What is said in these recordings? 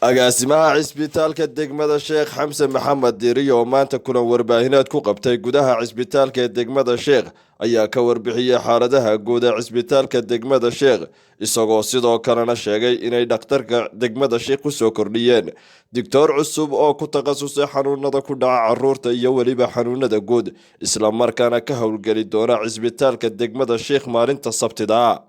agaasimaha cisbitaalka degmada Sheekh Xamse Maxamed Diiri oo maanta kulan warbaahineed ku qabtay gudaha cisbitaalka degmada Sheekh ayaa ka warbixiyay xaaladaha guud ee cisbitaalka degmada Sheekh isagoo sidoo kalena sheegay inay dhakhtarka degmada Sheekh ku soo kordhiyeen doctor cusub oo ku takhasusay xanuunada ku dhaca carruurta iyo waliba xanuunada guud isla markaana ka howlgali doona cisbitaalka degmada Sheekh maalinta Sabtida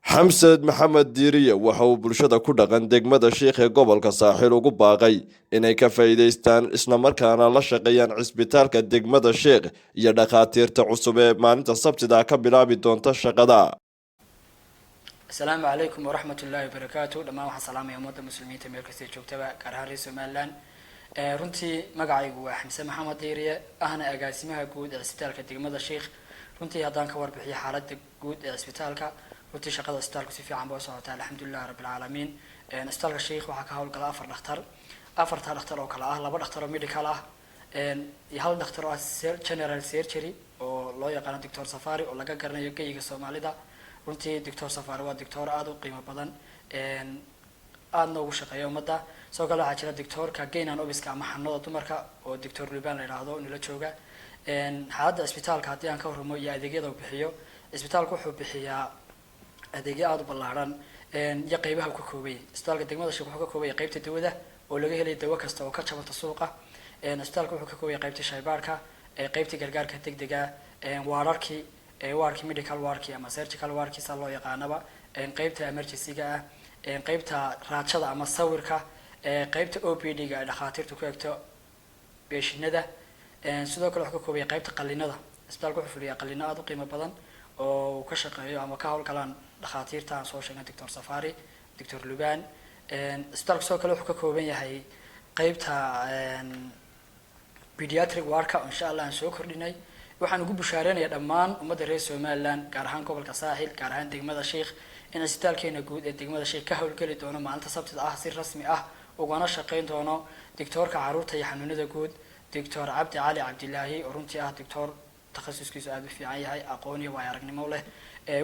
xamse maxamed diiriye waxa uu bulshada ku dhaqan degmada Sheekh ee gobolka Saaxil ugu baaqay inay ka faa'iideystaan isla markaana la shaqeeyaan cisbitaalka degmada Sheekh iyo dhakhaatiirta cusub ee maalinta Sabtida ka bilaabi doonta shaqada. Assalaamu calaykum waraxmatullaahi wabarakaatuh. Dhammaan waxaan salaamayaa ummadda muslimiinta meel kasta joogtaba gaar ahaan reer Somaliland. Runtii magacaygu waa xamse maxamed diiriye ahna agaasimaha guud ee cisbitaalka degmada Sheekh. Runtii haddaan ka warbixiyo xaaladda guud ee cisbitaalka runtii shaqada isbitaalku si fiican baa u socotaa alxamdulillahi rabbil caalamiin. Isbitaalka Sheekh waxaa ka howlgala afar dhakhtar oo kala ah laba dhakhtar oo medical ah iyo hal dhakhtar oo general surgery oo loo yaqaan Dr. Safari oo laga garanayo geyiga Soomaalida. runtii Dr. Safari waa doctor aad u qiimo badan aadna ugu shaqeeya ummadda. Sidoo kale waxaa jira doctorka Geynan Obiska ama xanuunada dumarka oo Dr. Luban la yiraahdo nila jooga. Xaaladda isbitaalka haddii aan ka warramo iyo adeegyada uu bixiyo isbitaalku wuxuu bixiyaa adeegyo aad u ballaaran iyo qaybaha ku koobay. Isbitaalka degmada Sheekh wuxuu ka koobay qaybta dawada oo laga helay dawo kasta oo ka jabanta suuqa. Isbitaalku wuxuu ka koobay qaybta shaybaarka, qaybta gargaarka degdega, waarkii medical waarkii ama surgical waarkii sa loo yaqaanaba, qaybta emergency-ga ah, qaybta raajada ama sawirka, qaybta OPD-ga ee dhakhaatiirtu ku eegto beeshinada. Sidoo kale wuxuu ka koobay qaybta qalliinada. Isbitaalku wuxuu fuliyaa qalliino aad u qiimo badan oo ka shaqeeyo ama ka howlgalaan dhakhaatiirta aan soo sheegnay Dr. Safari, Dr. Luban. Isbitaalku sidoo kale wuxuu ka kooban yahay qaybta pediatric waarka oo insha Allah aan soo kordhinay. waxaan ugu bushaareynaya dhammaan ummadda reer Somaliland gaar ahaan gobolka Saaxil gaar ahaan degmada Sheekh in isbitaalkeena guud ee degmada Sheekh ka howlgali doono maalinta Sabtida ah si rasmi ah ugana shaqeyn doono doctorka carruurta iyo xanuunada guud Dr. Cabdi Cali Cabdilaahi oo runtii ah doctor takhasuskiisu aad u fiican yahay aqoon iyo waayo-aragnimo leh.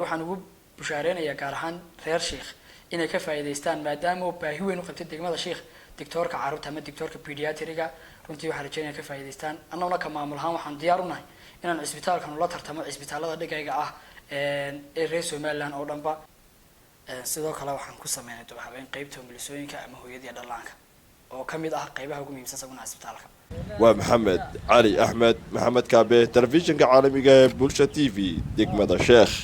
waxaan ugu bushaareynaya gaar ahaan reer Sheekh inay ka faa'iideystaan maadaama uu baahi weyn u qabtay degmada Sheekh doctorka carruurta ama doctorka pediatric-ga runtii waxaan rajeynayaa ka faa'iideystaan annaguna ka maamul ahaan waxaan diyaar u nahay inaan cisbitaalkan la tartamo cisbitaalada dhigayga ah ee reer Somaliland oo dhanba. sidoo kale waxaan ku sameynay habeyn qaybta milisooyinka ama hooyada iyo dhallaanka oo kamid ah qaybaha ugu muhiimsan saguna cisbitaalka. waa Maxamed Cali Axmed Maxamed Kaabe telefishinka caalamiga ee Bulsha TV degmada Sheekh.